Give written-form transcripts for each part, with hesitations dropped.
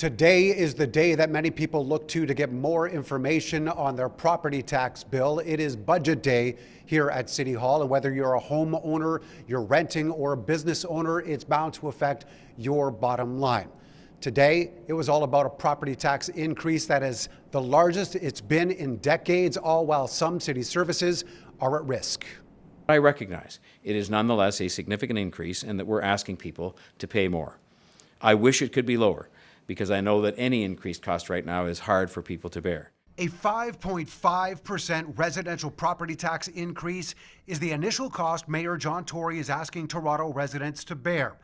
Today is the day that many people look to get more information on their property tax bill. It is budget day here at City Hall, and whether you're a homeowner, you're renting, or a business owner, it's bound to affect your bottom line. Today, it was all about a property tax increase that is the largest it's been in decades, all while some city services are at risk. I recognize it is nonetheless a significant increase and that we're asking people to pay more. I wish it could be lower, because I know that any increased cost right now is hard for people to bear. A 5.5% residential property tax increase is the initial cost Mayor John Tory is asking Toronto residents to bear,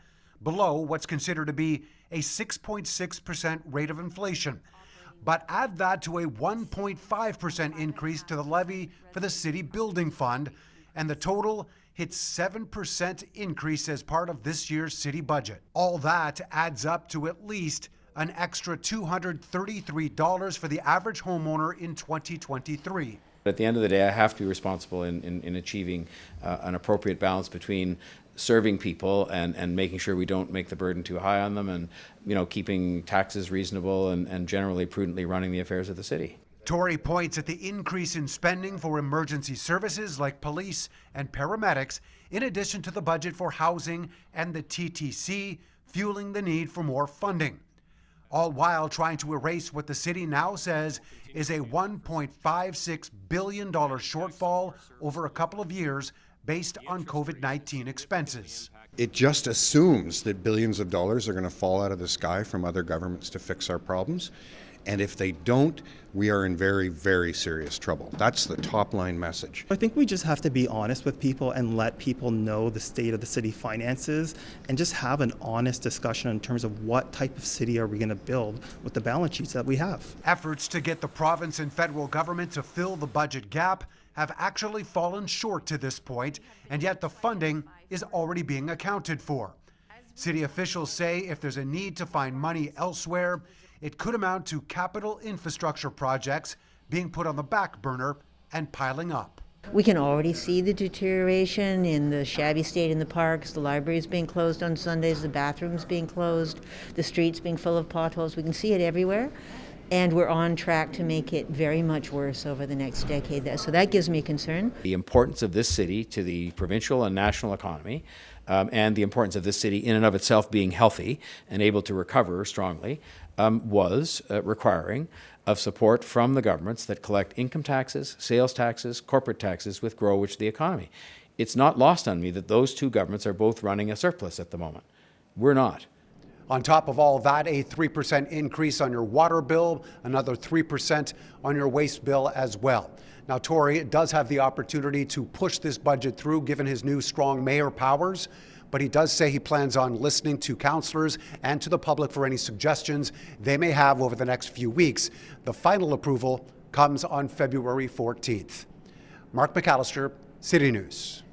below what's considered to be a 6.6% rate of inflation. But add that to a 1.5% increase to the levy for the City Building Fund, and the total hits 7% increase as part of this year's city budget. All that adds up to at least an extra $233 for the average homeowner in 2023. At the end of the day, I have to be responsible in achieving an appropriate balance between serving people and making sure we don't make the burden too high on them, and keeping taxes reasonable and generally prudently running the affairs of the city. Tory points at the increase in spending for emergency services like police and paramedics, in addition to the budget for housing and the TTC, fueling the need for more funding, all while trying to erase what the city now says is a $1.56 billion shortfall over a couple of years based on COVID-19 expenses. It just assumes that billions of dollars are going to fall out of the sky from other governments to fix our problems. And if they don't, we are in very, very serious trouble. That's the top line message. I think we just have to be honest with people and let people know the state of the city finances and just have an honest discussion in terms of what type of city are we going to build with the balance sheets that we have. Efforts to get the province and federal government to fill the budget gap have actually fallen short to this point, and yet the funding is already being accounted for. City officials say if there's a need to find money elsewhere, it could amount to capital infrastructure projects being put on the back burner and piling up. We can already see the deterioration in the shabby state in the parks, the libraries being closed on Sundays, the bathrooms being closed, the streets being full of potholes. We can see it everywhere, and we're on track to make it very much worse over the next decade. So that gives me concern. The importance of this city to the provincial and national economy, and the importance of this city in and of itself being healthy and able to recover strongly, was requiring of support from the governments that collect income taxes, sales taxes, corporate taxes with grow which the economy. It's not lost on me that those two governments are both running a surplus at the moment. We're not. On top of all that, a 3% increase on your water bill, another 3% on your waste bill as well. Now, Tory does have the opportunity to push this budget through given his new strong mayor powers, but he does say he plans on listening to councillors and to the public for any suggestions they may have over the next few weeks. The final approval comes on February 14th. Mark McAllister, City News.